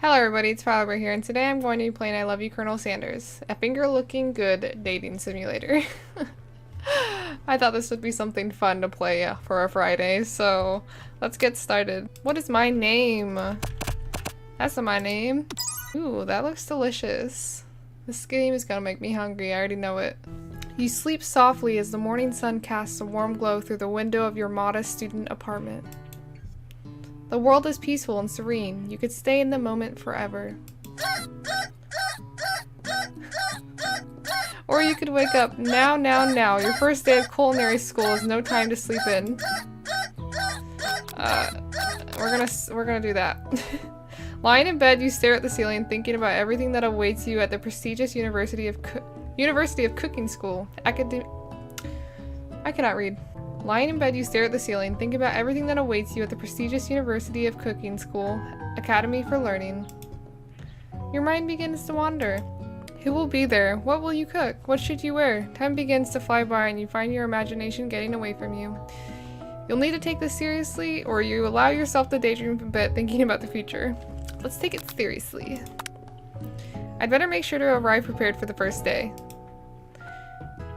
Hello everybody, it's Fiber here, and today I'm going to be playing I Love You, Colonel Sanders, a finger-looking good dating simulator. I thought this would be something fun to play for a Friday, so let's get started. What is my name? That's not my name. Ooh, that looks delicious. This game is gonna make me hungry, I already know it. You sleep softly as the morning sun casts a warm glow through the window of your modest student apartment. The world is peaceful and serene. You could stay in the moment forever. Or you could wake up now. Your first day of culinary school is no time to sleep in. We're gonna do that. Lying in bed, you stare at the ceiling, thinking about everything that awaits you at the prestigious University of Cooking School. I cannot read. Lying in bed, you stare at the ceiling, thinking about everything that awaits you at the prestigious University of Cooking School, Academy for Learning. Your mind begins to wander. Who will be there? What will you cook? What should you wear? Time begins to fly by and you find your imagination getting away from you. You'll need to take this seriously, or you allow yourself to daydream a bit thinking about the future. Let's take it seriously. I'd better make sure to arrive prepared for the first day.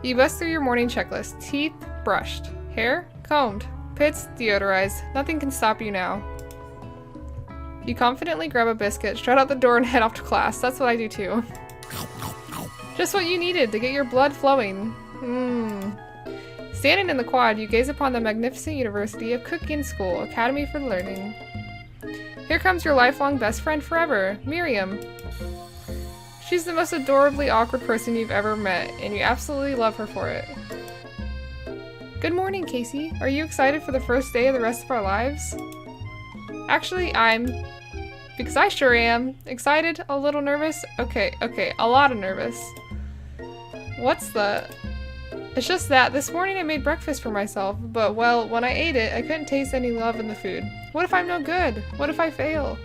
You bust through your morning checklist. Teeth brushed. Hair combed. Pits deodorized. Nothing can stop you now. You confidently grab a biscuit, strut out the door, and head off to class. That's what I do too. Just what you needed to get your blood flowing. Standing in the quad, you gaze upon the magnificent University of Cooking School, Academy for Learning. Here comes your lifelong best friend forever, Miriam. She's the most adorably awkward person you've ever met, and you absolutely love her for it. Good morning, Casey. Are you excited for the first day of the rest of our lives? Actually, because I sure am. Excited, a little nervous. Okay, a lot of nervous. What's the... It's just that this morning I made breakfast for myself, but well, when I ate it, I couldn't taste any love in the food. What if I'm no good? What if I fail?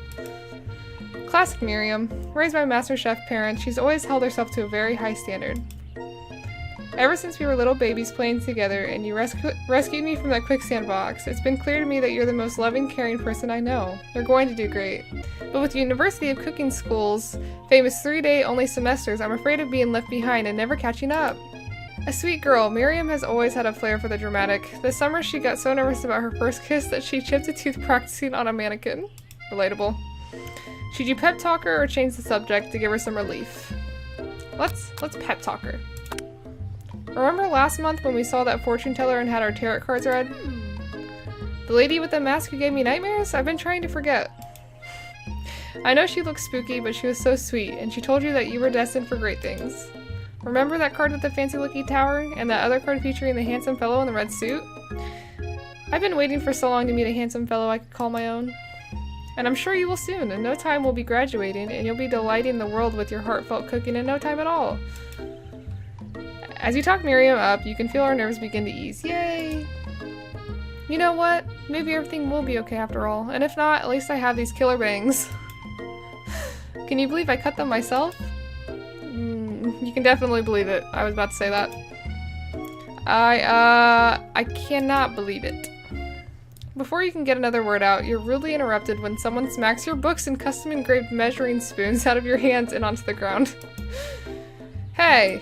Classic Miriam. Raised by MasterChef parents, she's always held herself to a very high standard. Ever since we were little babies playing together and you rescued me from that quicksand box, it's been clear to me that you're the most loving, caring person I know. You're going to do great. But with the University of Cooking School's famous 3-day only semesters, I'm afraid of being left behind and never catching up. A sweet girl, Miriam has always had a flair for the dramatic. This summer she got so nervous about her first kiss that she chipped a tooth practicing on a mannequin. Relatable. Should you pep talk her or change the subject to give her some relief? Let's pep talk her. Remember last month when we saw that fortune teller and had our tarot cards read? The lady with the mask who gave me nightmares? I've been trying to forget. I know she looked spooky, but she was so sweet, and she told you that you were destined for great things. Remember that card with the fancy-looking tower, and that other card featuring the handsome fellow in the red suit? I've been waiting for so long to meet a handsome fellow I could call my own. And I'm sure you will soon. In no time we'll be graduating, and you'll be delighting the world with your heartfelt cooking in no time at all. As you talk Miriam up, you can feel our nerves begin to ease. Yay! You know what? Maybe everything will be okay after all. And if not, at least I have these killer bangs. Can you believe I cut them myself? You can definitely believe it. I was about to say that. I cannot believe it. Before you can get another word out, you're rudely interrupted when someone smacks your books and custom-engraved measuring spoons out of your hands and onto the ground. Hey!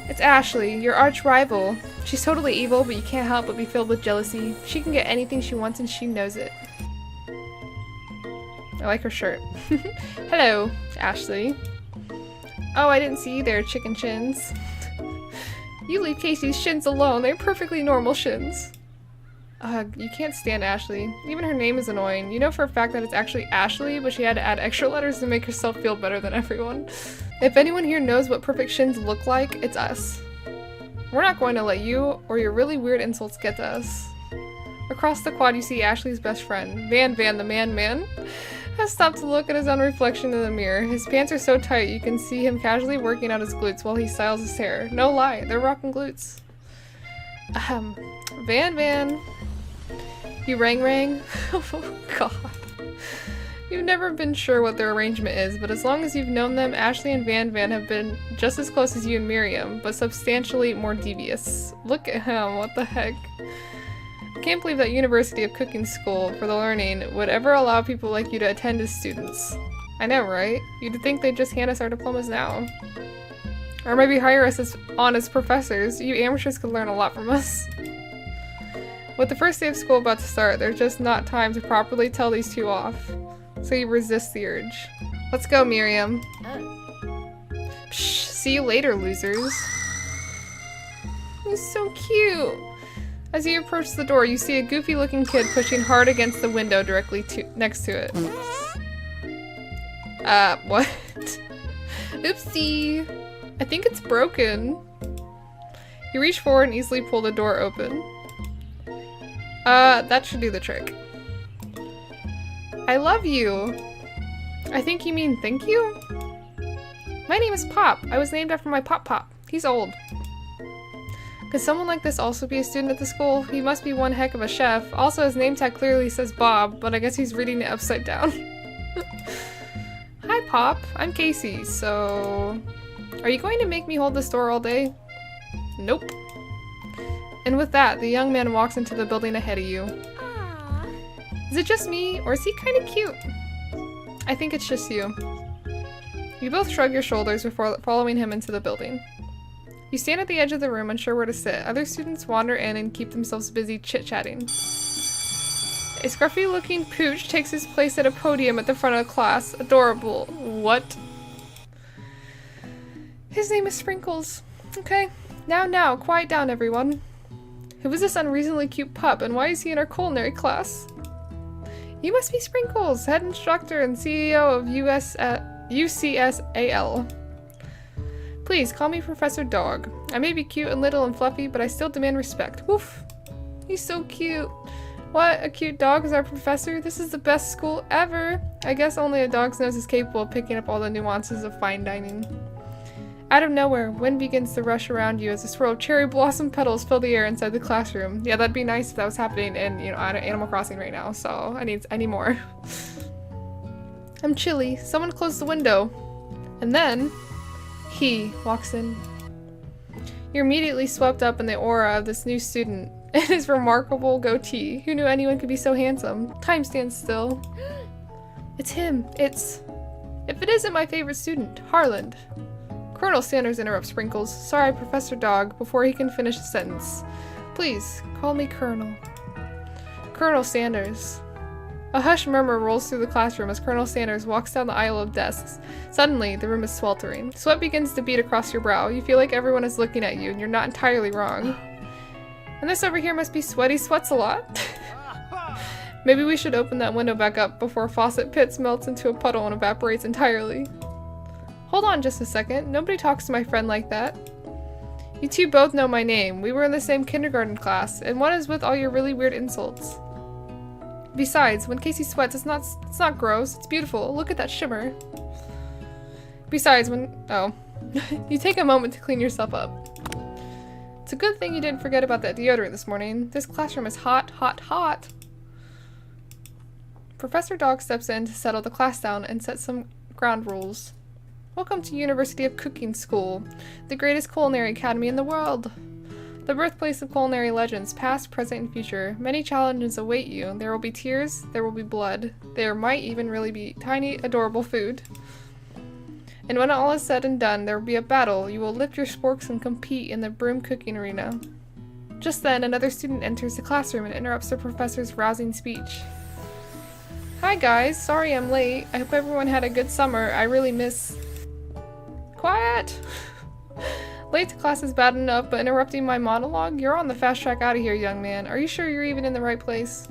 It's Ashley, your arch rival. She's totally evil, but you can't help but be filled with jealousy. She can get anything she wants and she knows it. I like her shirt. Hello, Ashley. Oh, I didn't see you there, chicken shins. You leave Casey's shins alone. They're perfectly normal shins. You can't stand Ashley. Even her name is annoying. You know for a fact that it's actually Ashley, but she had to add extra letters to make herself feel better than everyone. If anyone here knows what perfect shins look like, it's us. We're not going to let you or your really weird insults get to us. Across the quad you see Ashley's best friend, Van the man, has stopped to look at his own reflection in the mirror. His pants are so tight you can see him casually working out his glutes while he styles his hair. No lie, they're rocking glutes. Van. You rang? Oh god. You've never been sure what their arrangement is, but as long as you've known them, Ashley and Van have been just as close as you and Miriam, but substantially more devious. Look at him, what the heck. I can't believe that University of Cooking School for the Learning would ever allow people like you to attend as students. I know, right? You'd think they'd just hand us our diplomas now. Or maybe hire us as professors. You amateurs could learn a lot from us. With the first day of school about to start, there's just not time to properly tell these two off. So you resist the urge. Let's go, Miriam. Psh, see you later, losers. He's so cute. As you approach the door, you see a goofy-looking kid pushing hard against the window directly next to it. What? Oopsie. I think it's broken. You reach forward and easily pull the door open. That should do the trick. I love you. I think you mean thank you? My name is Pop. I was named after my Pop. He's old. Could someone like this also be a student at the school? He must be one heck of a chef. Also, his name tag clearly says Bob, but I guess he's reading it upside down. Hi, Pop. I'm Casey, so... Are you going to make me hold this door all day? Nope. And with that, the young man walks into the building ahead of you. Aww. Is it just me, or is he kind of cute? I think it's just you. You both shrug your shoulders before following him into the building. You stand at the edge of the room unsure where to sit. Other students wander in and keep themselves busy chit-chatting. A scruffy-looking pooch takes his place at a podium at the front of the class. Adorable. What? His name is Sprinkles. Okay. Now, quiet down, everyone. Who is this unreasonably cute pup, and why is he in our culinary class? You must be Sprinkles, head instructor and CEO of UCSAL. Please, call me Professor Dog. I may be cute and little and fluffy, but I still demand respect. Woof! He's so cute. What? A cute dog is our professor? This is the best school ever! I guess only a dog's nose is capable of picking up all the nuances of fine dining. Out of nowhere, wind begins to rush around you as a swirl of cherry blossom petals fill the air inside the classroom. Yeah, that'd be nice if that was happening in, Animal Crossing right now, so I need more. I'm chilly. Someone close the window. And then... he walks in. You're immediately swept up in the aura of this new student and his remarkable goatee. Who knew anyone could be so handsome? Time stands still. It's him. If it isn't my favorite student, Harland. Colonel Sanders interrupts Sprinkles. Sorry, Professor Dog, before he can finish the sentence. Please, call me Colonel. Colonel Sanders. A hushed murmur rolls through the classroom as Colonel Sanders walks down the aisle of desks. Suddenly, the room is sweltering. Sweat begins to bead across your brow. You feel like everyone is looking at you, and you're not entirely wrong. And this over here must be Sweaty Sweats-a-lot. Maybe we should open that window back up before Faucet Pitts melts into a puddle and evaporates entirely. Hold on just a second. Nobody talks to my friend like that. You two both know my name. We were in the same kindergarten class, and what is with all your really weird insults? Besides, when Casey sweats, it's not gross. It's beautiful. Look at that shimmer. Besides, you take a moment to clean yourself up. It's a good thing you didn't forget about that deodorant this morning. This classroom is hot, hot, hot. Professor Dog steps in to settle the class down and set some ground rules. Welcome to University of Cooking School, the greatest culinary academy in the world. The birthplace of culinary legends, past, present, and future. Many challenges await you. There will be tears, there will be blood. There might even really be tiny, adorable food. And when all is said and done, there will be a battle. You will lift your sporks and compete in the broom cooking arena. Just then, another student enters the classroom and interrupts the professor's rousing speech. Hi guys, sorry I'm late. I hope everyone had a good summer. I really miss... Quiet! Late to class is bad enough, but interrupting my monologue? You're on the fast track out of here, young man. Are you sure you're even in the right place?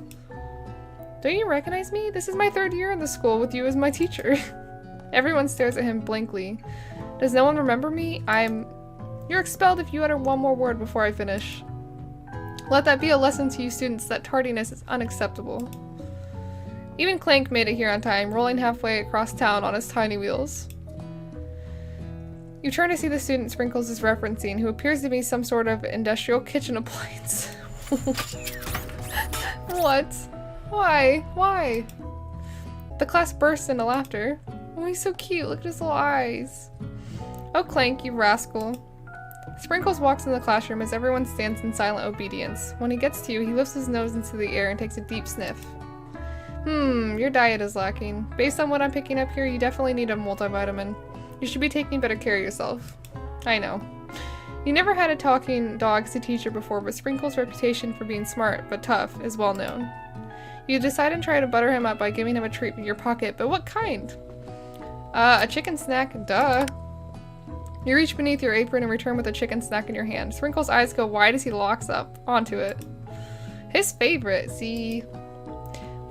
Don't you recognize me? This is my 3rd year in the school with you as my teacher. Everyone stares at him blankly. Does no one remember me? You're expelled if you utter one more word before I finish. Let that be a lesson to you students that tardiness is unacceptable. Even Clank made it here on time, rolling halfway across town on his tiny wheels. You turn to see the student Sprinkles is referencing, who appears to be some sort of industrial kitchen appliance. What? Why? Why? The class bursts into laughter. Oh, he's so cute. Look at his little eyes. Oh, Clank, you rascal. Sprinkles walks in the classroom as everyone stands in silent obedience. When he gets to you, he lifts his nose into the air and takes a deep sniff. Your diet is lacking. Based on what I'm picking up here, you definitely need a multivitamin. You should be taking better care of yourself. I know. You never had a talking dog as a teacher before, but Sprinkle's reputation for being smart but tough is well known. You decide and try to butter him up by giving him a treat in your pocket, but what kind? A chicken snack, duh. You reach beneath your apron and return with a chicken snack in your hand. Sprinkle's eyes go wide as he locks up onto it. His favorite, see?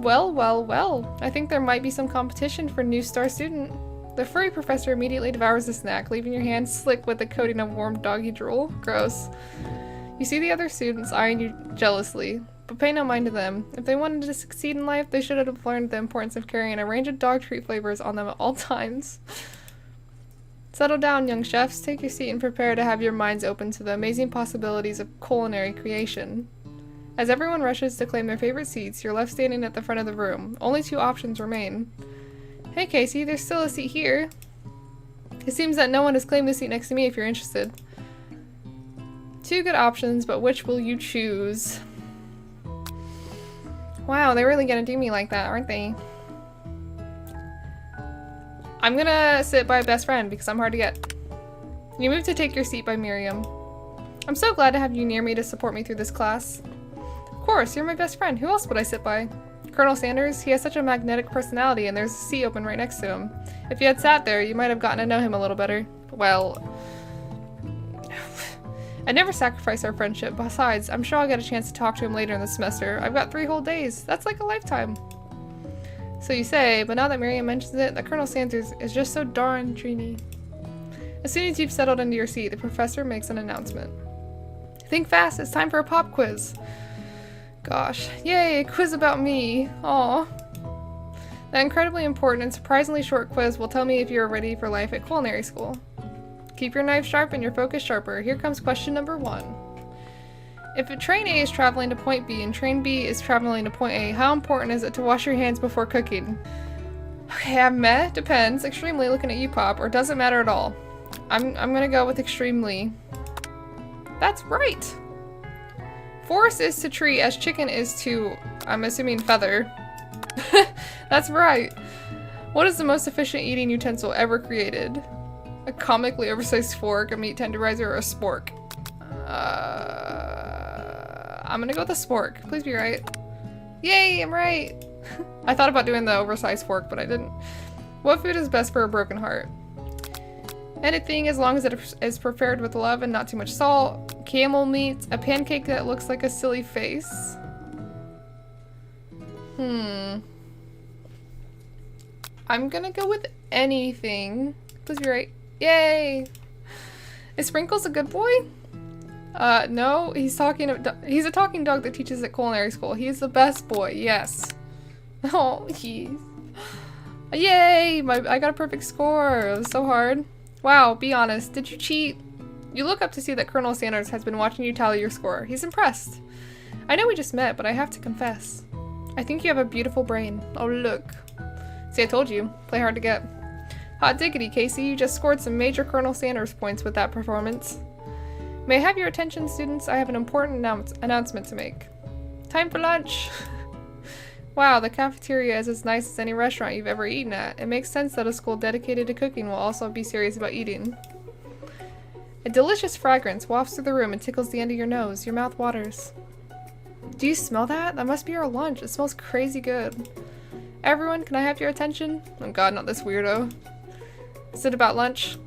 Well, well, well. I think there might be some competition for new star student. The furry professor immediately devours the snack, leaving your hand slick with a coating of warm doggy drool. Gross. You see the other students eyeing you jealously, but pay no mind to them. If they wanted to succeed in life, they should have learned the importance of carrying a range of dog treat flavors on them at all times. Settle down, young chefs. Take your seat and prepare to have your minds open to the amazing possibilities of culinary creation. As everyone rushes to claim their favorite seats, you're left standing at the front of the room. Only 2 options remain. Hey Casey, there's still a seat here. It seems that no one has claimed the seat next to me if you're interested. 2 good options, but which will you choose? Wow, they're really gonna do me like that, aren't they? I'm gonna sit by best friend because I'm hard to get. You move to take your seat by Miriam. I'm so glad to have you near me to support me through this class. Of course, you're my best friend. Who else would I sit by? Colonel Sanders, he has such a magnetic personality and there's a seat open right next to him. If you had sat there, you might have gotten to know him a little better. Well, I never sacrifice our friendship. Besides, I'm sure I'll get a chance to talk to him later in the semester. I've got 3 whole days. That's like a lifetime. So you say, but now that Miriam mentions it, that Colonel Sanders is just so darn dreamy. As soon as you've settled into your seat, the professor makes an announcement. Think fast, it's time for a pop quiz. Gosh, yay, a quiz about me. Aw. That incredibly important and surprisingly short quiz will tell me if you're ready for life at culinary school. Keep your knife sharp and your focus sharper. Here comes question number 1. If a train A is traveling to point B and train B is traveling to point A, how important is it to wash your hands before cooking? Okay, meh, depends. Extremely looking at you, Pop, or doesn't matter at all. I'm gonna go with extremely. That's right! Forest is to tree as chicken is to, I'm assuming, feather. That's right. What is the most efficient eating utensil ever created? A comically oversized fork, a meat tenderizer, or a spork? I'm gonna go with a spork. Please be right. Yay, I'm right! I thought about doing the oversized fork, but I didn't. What food is best for a broken heart? Anything as long as it is prepared with love and not too much salt. Camel meat. A pancake that looks like a silly face. I'm gonna go with anything. Please be right. Yay! Is Sprinkles a good boy? No. He's a talking dog that teaches at culinary school. He's the best boy, yes. Oh, jeez. Yay! I got a perfect score. It was so hard. Wow, be honest. Did you cheat? You look up to see that Colonel Sanders has been watching you tally your score. He's impressed. I know we just met, but I have to confess. I think you have a beautiful brain. Oh, look. See, I told you. Play hard to get. Hot diggity, Casey. You just scored some major Colonel Sanders points with that performance. May I have your attention, students? I have an important announcement to make. Time for lunch! Wow, the cafeteria is as nice as any restaurant you've ever eaten at. It makes sense that a school dedicated to cooking will also be serious about eating. A delicious fragrance wafts through the room and tickles the end of your nose. Your mouth waters. Do you smell that? That must be our lunch. It smells crazy good. Everyone, can I have your attention? Oh god, not this weirdo. Is it about lunch?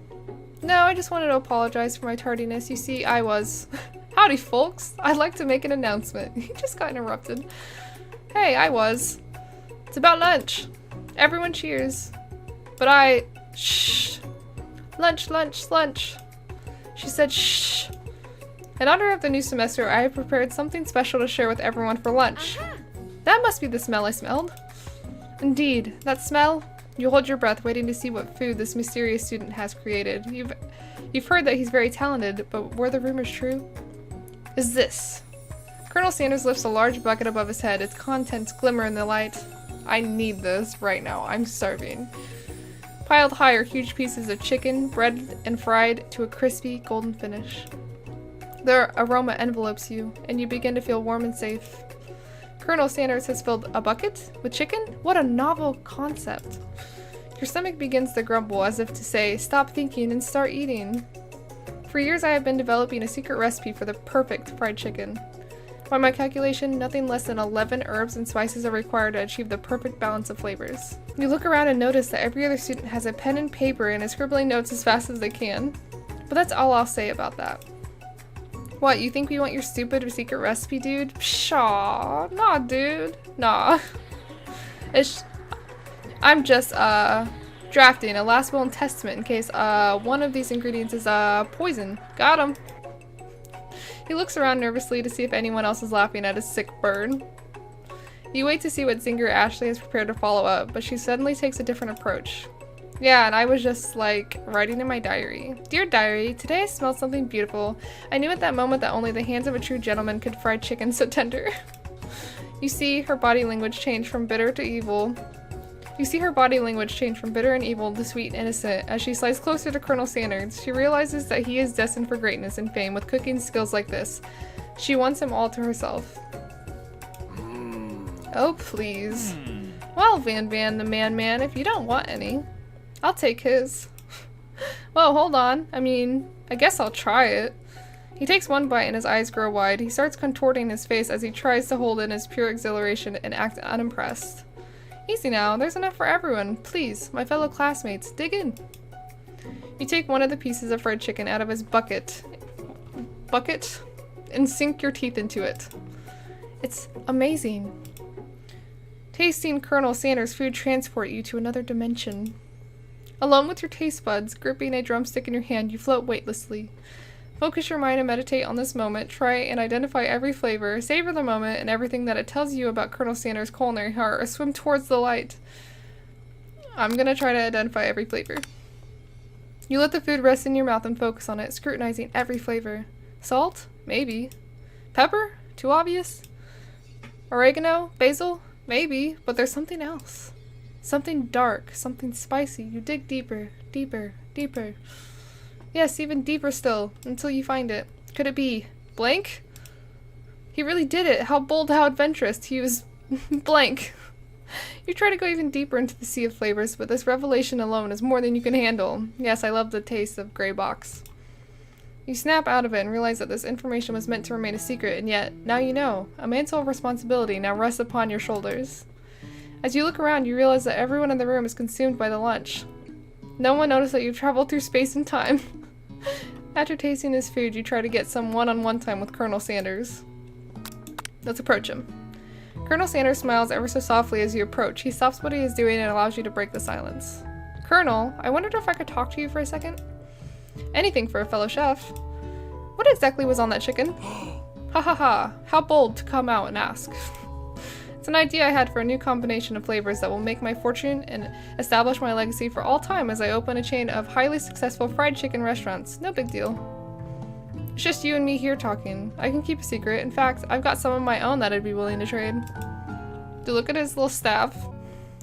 No, I just wanted to apologize for my tardiness. You see, I was... Howdy, folks. I'd like to make an announcement. He just got interrupted. Hey, I was. It's about lunch. Everyone cheers. But I... Shh. Lunch, lunch, lunch. She said shh. In honor of the new semester, I have prepared something special to share with everyone for lunch. That must be the smell I smelled. Indeed, that smell. You hold your breath, waiting to see what food this mysterious student has created. You've heard that he's very talented, but were the rumors true? Is this? Colonel Sanders lifts a large bucket above his head. Its contents glimmer in the light. I need this right now. I'm starving. Piled high are huge pieces of chicken, breaded and fried to a crispy, golden finish. Their aroma envelopes you, and you begin to feel warm and safe. Colonel Sanders has filled a bucket with chicken? What a novel concept. Your stomach begins to grumble as if to say, stop thinking and start eating. For years I have been developing a secret recipe for the perfect fried chicken. By my calculation, nothing less than 11 herbs and spices are required to achieve the perfect balance of flavors. You look around and notice that every other student has a pen and paper and is scribbling notes as fast as they can. But that's all I'll say about that. What, you think we want your stupid secret recipe, dude? Pshaw, nah, dude. Nah. I'm just, drafting a last will and testament in case, one of these ingredients is, poison. Got him. He looks around nervously to see if anyone else is laughing at his sick burn. You wait to see what Zinger Ashley has prepared to follow up, but she suddenly takes a different approach. Yeah, and I was just, like, writing in my diary. Dear diary, today I smelled something beautiful. I knew at that moment that only the hands of a true gentleman could fry chicken so tender. You see her body language change from bitter to evil. You see her body language change from bitter and evil to sweet and innocent. As she slides closer to Colonel Sanders, she realizes that he is destined for greatness and fame with cooking skills like this. She wants him all to herself. Oh, please. Well, Van the man, if you don't want any, I'll take his. Well, hold on. I mean, I guess I'll try it. He takes one bite and his eyes grow wide. He starts contorting his face as he tries to hold in his pure exhilaration and act unimpressed. Easy now, there's enough for everyone. Please, my fellow classmates, dig in. You take one of the pieces of fried chicken out of his bucket, and sink your teeth into it. It's amazing. Tasting Colonel Sanders' food transport you to another dimension. Alone with your taste buds, gripping a drumstick in your hand, you float weightlessly. Focus your mind and meditate on this moment. Try and identify every flavor. Savor the moment and everything that it tells you about Colonel Sanders' culinary heart, or swim towards the light. I'm gonna try to identify every flavor. You let the food rest in your mouth and focus on it, scrutinizing every flavor. Salt? Maybe. Pepper? Too obvious? Oregano? Basil? Maybe, but there's something else. Something dark, something spicy. You dig deeper, deeper, deeper. Yes, even deeper still, until you find it. Could it be blank? He really did it. How bold, how adventurous. He was blank. You try to go even deeper into the sea of flavors, but this revelation alone is more than you can handle. Yes, I love the taste of gray box. You snap out of it and realize that this information was meant to remain a secret, and yet, now you know. A mantle of responsibility now rests upon your shoulders. As you look around, you realize that everyone in the room is consumed by the lunch. No one noticed that you've traveled through space and time. After tasting this food, you try to get some one-on-one time with Colonel Sanders. Let's approach him. Colonel Sanders smiles ever so softly as you approach. He stops what he is doing and allows you to break the silence. Colonel, I wondered if I could talk to you for a second? Anything for a fellow chef. What exactly was on that chicken? Ha ha ha. How bold to come out and ask. It's an idea I had for a new combination of flavors that will make my fortune and establish my legacy for all time as I open a chain of highly successful fried chicken restaurants. No big deal. It's just you and me here talking. I can keep a secret. In fact, I've got some of my own that I'd be willing to trade. Do look at his little staff.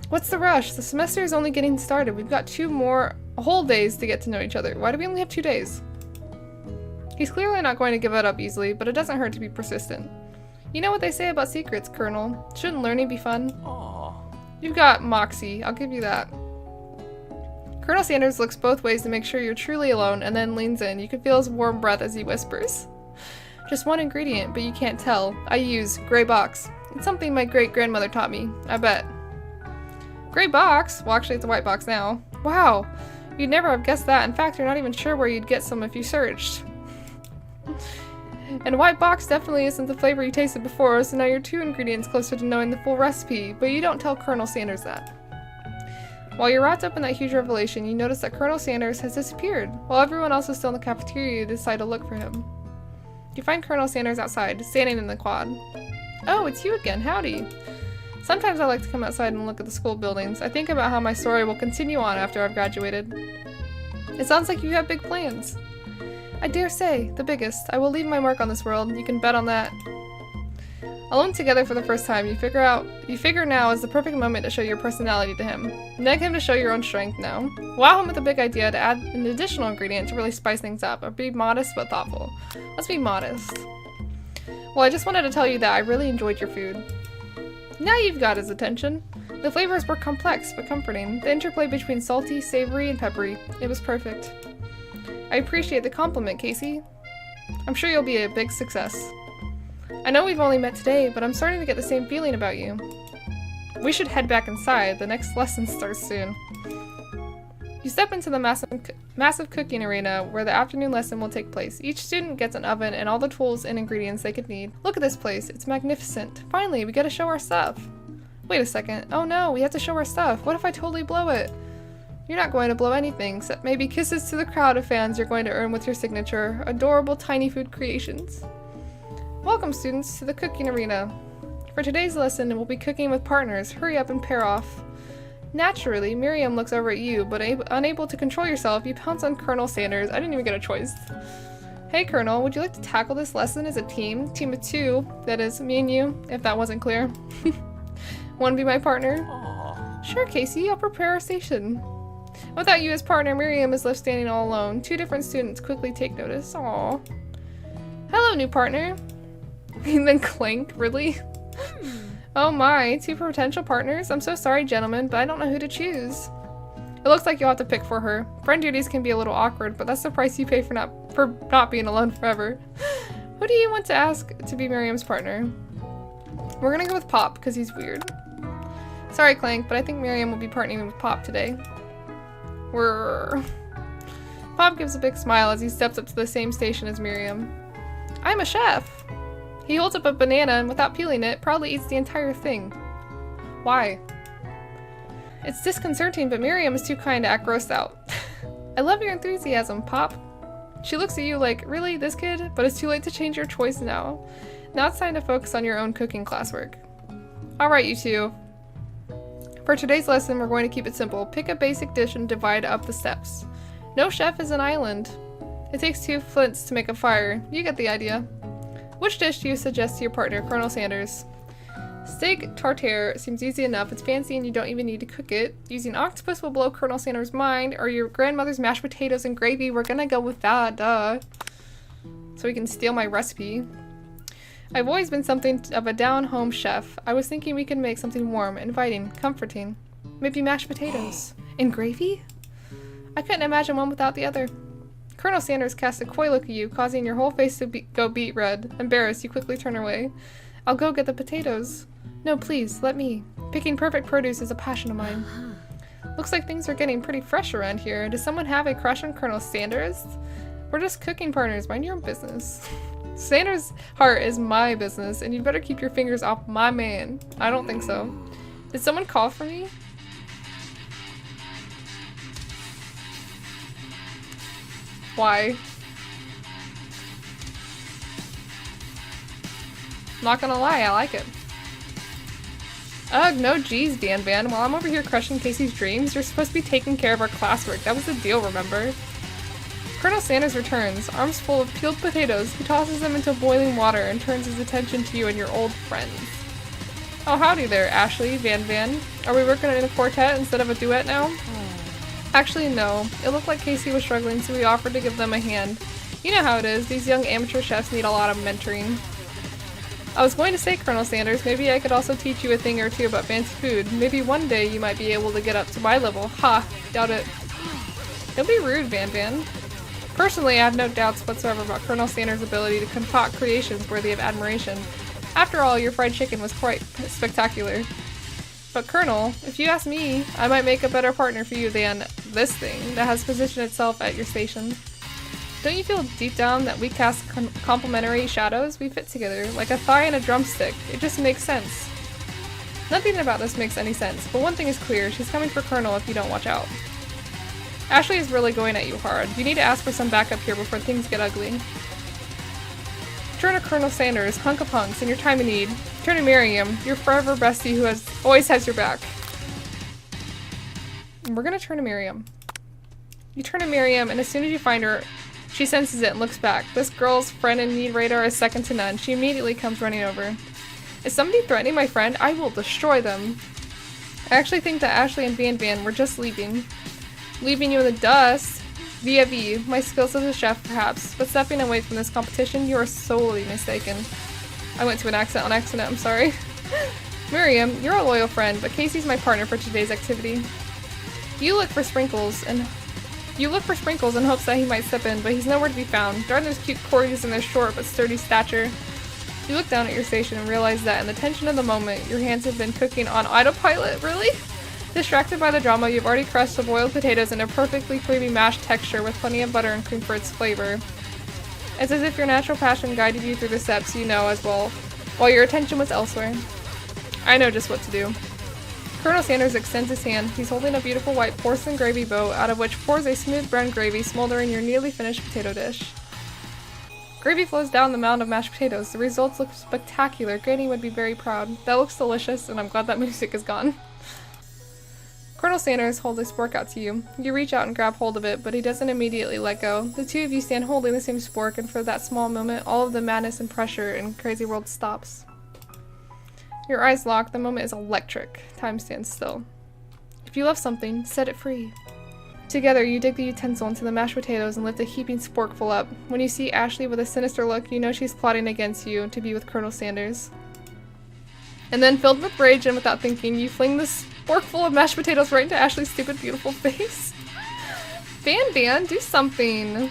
What's the rush? The semester is only getting started. We've got 2 more whole days to get to know each other. Why do we only have 2 days? He's clearly not going to give it up easily, but it doesn't hurt to be persistent. You know what they say about secrets, Colonel. Shouldn't learning be fun? Aww. You've got moxie, I'll give you that. Colonel Sanders looks both ways to make sure you're truly alone and then leans in. You can feel his warm breath as he whispers. Just one ingredient, but you can't tell. I use gray box. It's something my great-grandmother taught me, I bet. Gray box? Well, actually it's a white box now. Wow, you'd never have guessed that. In fact, you're not even sure where you'd get some if you searched. And white box definitely isn't the flavor you tasted before, so now you're 2 ingredients closer to knowing the full recipe, but you don't tell Colonel Sanders that. While you're wrapped up in that huge revelation, you notice that Colonel Sanders has disappeared. While everyone else is still in the cafeteria, you decide to look for him. You find Colonel Sanders outside, standing in the quad. Oh, it's you again, howdy. Sometimes I like to come outside and look at the school buildings. I think about how my story will continue on after I've graduated. It sounds like you have big plans. I dare say, the biggest. I will leave my mark on this world, you can bet on that. Alone together for the first time, you figure now is the perfect moment to show your personality to him. Neg him to show your own strength now. Wow him with a big idea to add an additional ingredient to really spice things up, or be modest but thoughtful. Let's be modest. Well, I just wanted to tell you that I really enjoyed your food. Now you've got his attention. The flavors were complex but comforting. The interplay between salty, savory, and peppery. It was perfect. I appreciate the compliment, Casey. I'm sure you'll be a big success. I know we've only met today, but I'm starting to get the same feeling about you. We should head back inside. The next lesson starts soon. You step into the massive cooking arena where the afternoon lesson will take place. Each student gets an oven and all the tools and ingredients they could need. Look at this place. It's magnificent. Finally, we get to show our stuff. Wait a second. Oh no, we have to show our stuff. What if I totally blow it? You're not going to blow anything, except maybe kisses to the crowd of fans you're going to earn with your signature. Adorable tiny food creations. Welcome, students, to the cooking arena. For today's lesson, we'll be cooking with partners. Hurry up and pair off. Naturally, Miriam looks over at you, but unable to control yourself, you pounce on Colonel Sanders. I didn't even get a choice. Hey, Colonel, would you like to tackle this lesson as a team? Team of two, that is, me and you, if that wasn't clear. Want to be my partner? Aww. Sure, Casey, I'll prepare our station. Without you as partner, Miriam is left standing all alone. Two different students quickly take notice. Aww. Hello, new partner. And then Clank, really? Oh my, two potential partners? I'm so sorry, gentlemen, but I don't know who to choose. It looks like you'll have to pick for her. Friend duties can be a little awkward, but that's the price you pay for not being alone forever. Who do you want to ask to be Miriam's partner? We're gonna go with Pop, because he's weird. Sorry, Clank, but I think Miriam will be partnering with Pop today. Pop gives a big smile as he steps up to the same station as Miriam. I'm a chef! He holds up a banana and without peeling it, proudly eats the entire thing. Why? It's disconcerting, but Miriam is too kind to act grossed out. I love your enthusiasm, Pop. She looks at you like, really, this kid? But it's too late to change your choice now. Now it's time to focus on your own cooking classwork. Alright, you two. For today's lesson, we're going to keep it simple. Pick a basic dish and divide up the steps. No chef is an island. It takes two flints to make a fire. You get the idea. Which dish do you suggest to your partner, Colonel Sanders? Steak tartare seems easy enough. It's fancy and you don't even need to cook it. Using octopus will blow Colonel Sanders' mind, or your grandmother's mashed potatoes and gravy. We're gonna go with that, duh. So he can steal my recipe. I've always been something of a down-home chef. I was thinking we could make something warm, inviting, comforting. Maybe mashed potatoes. And gravy? I couldn't imagine one without the other. Colonel Sanders casts a coy look at you, causing your whole face to go beet red. Embarrassed, you quickly turn away. I'll go get the potatoes. No, please, let me. Picking perfect produce is a passion of mine. Looks like things are getting pretty fresh around here. Does someone have a crush on Colonel Sanders? We're just cooking partners. Mind your own business. Sanders' heart is my business, and you'd better keep your fingers off my man. I don't think so. Did someone call for me? Why? Not gonna lie, I like it. Ugh, no geez, Dan Van. While I'm over here crushing Casey's dreams, you're supposed to be taking care of our classwork. That was the deal, remember? Colonel Sanders returns, arms full of peeled potatoes. He tosses them into boiling water and turns his attention to you and your old friends. Oh, howdy there, Ashley, Van. Are we working in a quartet instead of a duet now? Actually, no. It looked like Casey was struggling, so we offered to give them a hand. You know how it is. These young amateur chefs need a lot of mentoring. I was going to say, Colonel Sanders, maybe I could also teach you a thing or two about fancy food. Maybe one day you might be able to get up to my level. Ha! Doubt it. Don't be rude, Van. Personally, I have no doubts whatsoever about Colonel Sanders' ability to concoct creations worthy of admiration. After all, your fried chicken was quite spectacular. But Colonel, if you ask me, I might make a better partner for you than this thing that has positioned itself at your station. Don't you feel deep down that we cast complementary shadows? We fit together, like a thigh and a drumstick. It just makes sense. Nothing about this makes any sense, but one thing is clear, she's coming for Colonel if you don't watch out. Ashley is really going at you hard. You need to ask for some backup here before things get ugly. Turn to Colonel Sanders, hunk of hunks, in your time of need. Turn to Miriam, your forever bestie who always has your back. And we're gonna turn to Miriam. You turn to Miriam, and as soon as you find her, she senses it and looks back. This girl's friend and need radar is second to none. She immediately comes running over. Is somebody threatening my friend? I will destroy them. I actually think that Ashley and Van were just leaving. Leaving you in the dust. Via V, my skills as a chef perhaps, but stepping away from this competition, you are solely mistaken. I went to an accent on accident, I'm sorry. Miriam, you're a loyal friend, but Casey's my partner for today's activity. You look for sprinkles in hopes that he might step in, but he's nowhere to be found. Darn those cute corgis in their short but sturdy stature. You look down at your station and realize that in the tension of the moment, your hands have been cooking on autopilot. Really? Distracted by the drama, you've already crushed the boiled potatoes into a perfectly creamy mashed texture with plenty of butter and cream for its flavor. It's as if your natural passion guided you through the steps you know as well, while your attention was elsewhere. I know just what to do. Colonel Sanders extends his hand. He's holding a beautiful white porcelain gravy boat, out of which pours a smooth brown gravy smoldering your nearly finished potato dish. Gravy flows down the mound of mashed potatoes. The results look spectacular. Granny would be very proud. That looks delicious, and I'm glad that music is gone. Colonel Sanders holds a spork out to you. You reach out and grab hold of it, but he doesn't immediately let go. The two of you stand holding the same spork, and for that small moment, all of the madness and pressure in Crazy World stops. Your eyes lock. The moment is electric. Time stands still. If you love something, set it free. Together, you dig the utensil into the mashed potatoes and lift a heaping sporkful up. When you see Ashley with a sinister look, you know she's plotting against you to be with Colonel Sanders. And then, filled with rage and without thinking, you fling the sporkful of mashed potatoes right into Ashley's stupid, beautiful face. Van Van, do something!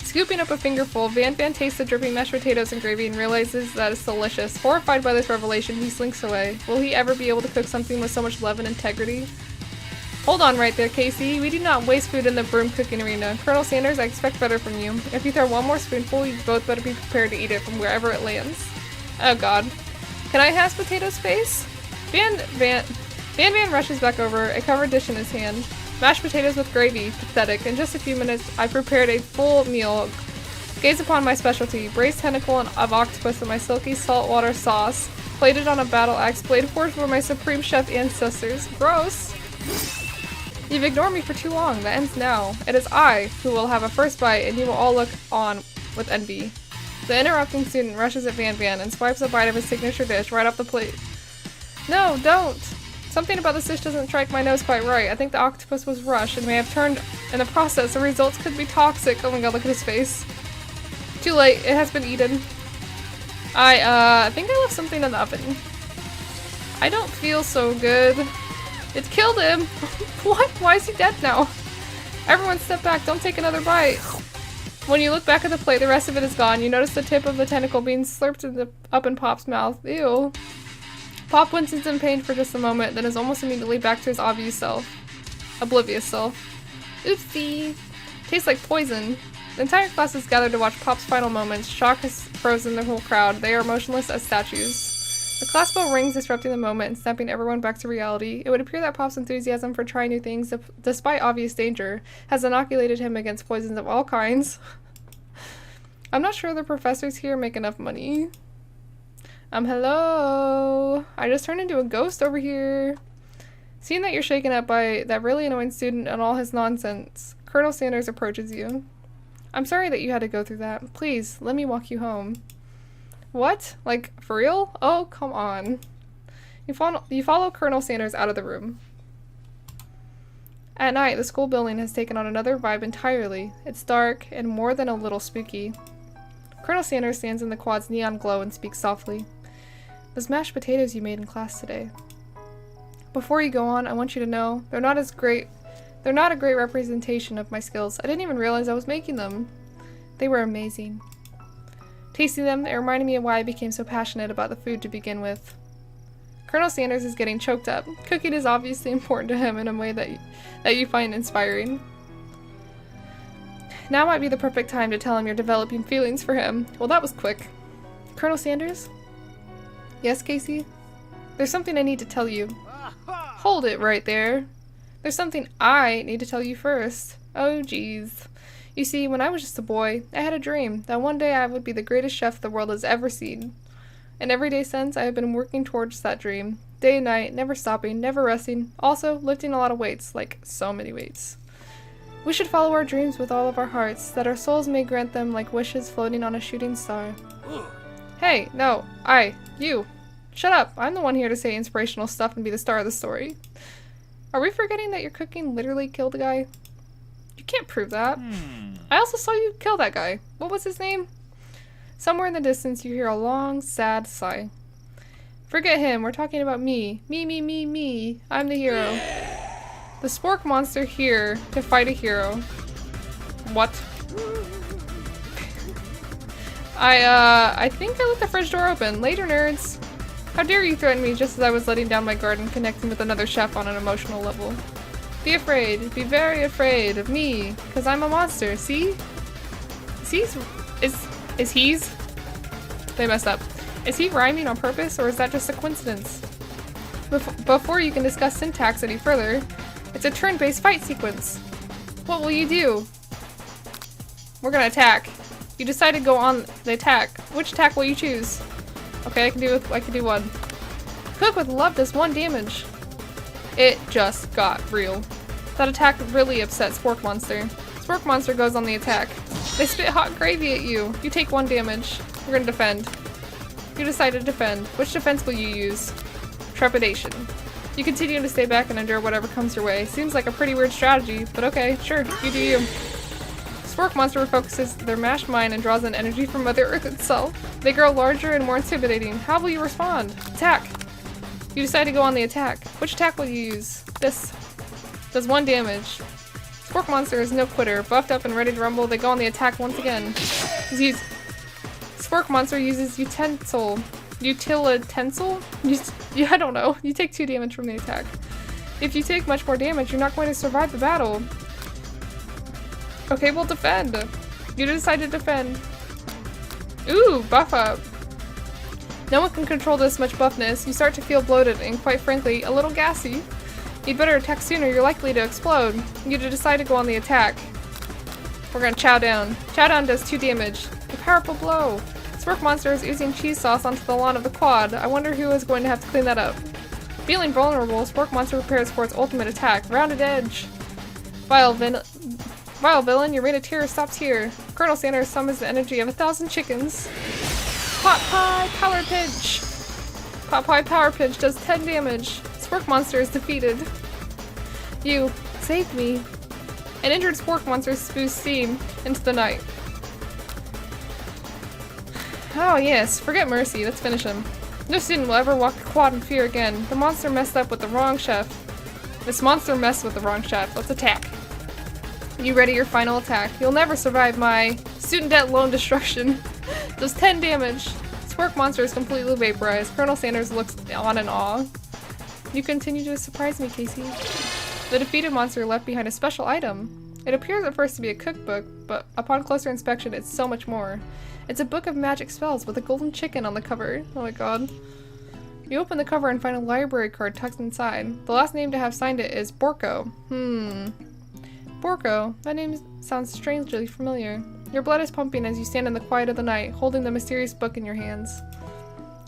Scooping up a fingerful, Van Van tastes the dripping mashed potatoes and gravy and realizes that it's delicious. Horrified by this revelation, he slinks away. Will he ever be able to cook something with so much love and integrity? Hold on right there, Casey. We do not waste food in the broom cooking arena. Colonel Sanders, I expect better from you. If you throw one more spoonful, you both better be prepared to eat it from wherever it lands. Oh god. Can I have potato's face? Van Van rushes back over, a covered dish in his hand. Mashed potatoes with gravy. Pathetic. In just a few minutes, I prepared a full meal. Gaze upon my specialty, braised tentacle of octopus in my silky saltwater sauce, plated on a battle axe blade forged for my supreme chef ancestors. Gross! You've ignored me for too long. That ends now. It is I who will have a first bite, and you will all look on with envy. The interrupting student rushes at Van Van and swipes a bite of his signature dish right off the plate. No, don't! Something about this dish doesn't strike my nose quite right. I think the octopus was rushed and may have turned in the process. The results could be toxic. Oh my god, look at his face. Too late. It has been eaten. I think I left something in the oven. I don't feel so good. It killed him! What? Why is he dead now? Everyone step back. Don't take another bite. When you look back at the plate, the rest of it is gone. You notice the tip of the tentacle being slurped up in Pop's mouth. Ew. Pop winces in pain for just a moment, then is almost immediately back to his obvious self. Oblivious self. Oopsie. Tastes like poison. The entire class is gathered to watch Pop's final moments. Shock has frozen the whole crowd. They are motionless as statues. The class bell rings, disrupting the moment and snapping everyone back to reality. It would appear that Pop's enthusiasm for trying new things, despite obvious danger, has inoculated him against poisons of all kinds. I'm not sure the professors here make enough money. Hello? I just turned into a ghost over here. Seeing that you're shaken up by that really annoying student and all his nonsense, Colonel Sanders approaches you. I'm sorry that you had to go through that. Please, let me walk you home. What? Like, for real? Oh, come on. You follow Colonel Sanders out of the room. At night, the school building has taken on another vibe entirely. It's dark and more than a little spooky. Colonel Sanders stands in the quad's neon glow and speaks softly. Those mashed potatoes you made in class today. Before you go on, I want you to know they're not a great representation of my skills. I didn't even realize I was making them. They were amazing. Tasting them, it reminded me of why I became so passionate about the food to begin with. Colonel Sanders is getting choked up. Cooking is obviously important to him in a way that you find inspiring. Now might be the perfect time to tell him you're developing feelings for him. Well, that was quick. Colonel Sanders? Yes, Casey? There's something I need to tell you. Hold it right there. There's something I need to tell you first. Oh, geez. You see, when I was just a boy, I had a dream that one day I would be the greatest chef the world has ever seen. And every day since, I have been working towards that dream. Day and night, never stopping, never resting. Also, lifting a lot of weights, like so many weights. We should follow our dreams with all of our hearts, that our souls may grant them like wishes floating on a shooting star. Hey, no, you. Shut up. I'm the one here to say inspirational stuff and be the star of the story. Are we forgetting that your cooking literally killed a guy? You can't prove that. I also saw you kill that guy. What was his name? Somewhere in the distance you hear a long, sad sigh. Forget him, we're talking about me. Me. I'm the hero. The spork monster here to fight a hero. What? I think I left the fridge door open. Later, nerds. How dare you threaten me just as I was letting down my guard and connecting with another chef on an emotional level. Be afraid. Be very afraid of me, because I'm a monster, see? Is he's? They messed up. Is he rhyming on purpose, or is that just a coincidence? Before you can discuss syntax any further, it's a turn-based fight sequence. What will you do? We're gonna attack. You decide to go on the attack. Which attack will you choose? Okay, I can do one. Cook with love does 1 damage. It just got real. That attack really upset Spork Monster. Spork Monster goes on the attack. They spit hot gravy at you. You take 1 damage. We're gonna defend. You decide to defend. Which defense will you use? Trepidation. You continue to stay back and endure whatever comes your way. Seems like a pretty weird strategy, but okay, sure, you do you. Spork Monster focuses their mashed mind and draws in energy from Mother Earth itself. They grow larger and more intimidating. How will you respond? Attack! You decide to go on the attack. Which attack will you use? This. Does 1 damage. Spork Monster is no quitter. Buffed up and ready to rumble, they go on the attack once again. Spork Monster uses utensil. I don't know. You take 2 damage from the attack. If you take much more damage, you're not going to survive the battle. Okay, we'll defend. You decide to defend. Ooh, buff up. No one can control this much buffness. You start to feel bloated and, quite frankly, a little gassy. You'd better attack sooner, you're likely to explode. You decide to go on the attack. We're gonna chow down. Chow down does 2 damage. A powerful blow. Spork Monster is oozing cheese sauce onto the lawn of the quad. I wonder who is going to have to clean that up. Feeling vulnerable, Spork Monster prepares for its ultimate attack. Rounded edge. Vile villain, your reign of terror stops here. Colonel Sanders summons the energy of 1,000 chickens. Pot Pie Power Pinch. Pot Pie Power Pinch does 10 damage. Spork Monster is defeated. You saved me. An injured Spork Monster spews steam into the night. Oh yes, forget mercy, let's finish him. No student will ever walk the quad in fear again. The monster messed up with the wrong chef. This monster messed with the wrong chef. Let's attack. You ready your final attack. You'll never survive my student debt loan destruction. Does 10 damage. Spork Monster is completely vaporized. Colonel Sanders looks on in awe. You continue to surprise me, Casey. The defeated monster left behind a special item. It appears at first to be a cookbook, but upon closer inspection it's so much more. It's a book of magic spells with a golden chicken on the cover. Oh my god. You open the cover and find a library card tucked inside. The last name to have signed it is Borko. Borko. That name sounds strangely familiar. Your blood is pumping as you stand in the quiet of the night, holding the mysterious book in your hands.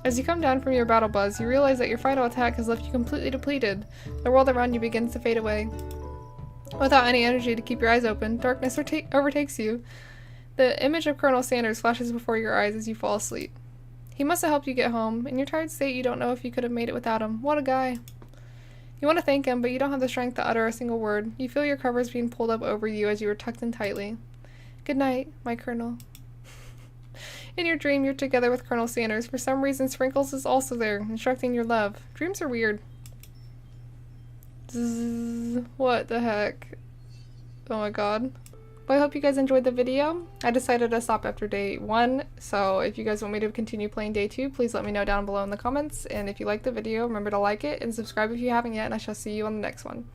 As you come down from your battle buzz, you realize that your final attack has left you completely depleted. The world around you begins to fade away. Without any energy to keep your eyes open, darkness overtakes you. The image of Colonel Sanders flashes before your eyes as you fall asleep. He must have helped you get home. In your tired state, you don't know if you could have made it without him. What a guy. You want to thank him, but you don't have the strength to utter a single word. You feel your covers being pulled up over you as you are tucked in tightly. Good night, my Colonel. In your dream, you're together with Colonel Sanders. For some reason, Sprinkles is also there, instructing your love. Dreams are weird. Zzz, what the heck? Oh my god. Well, I hope you guys enjoyed the video. I decided to stop after day 1, so if you guys want me to continue playing day 2, please let me know down below in the comments. And if you liked the video, remember to like it and subscribe if you haven't yet, and I shall see you on the next one.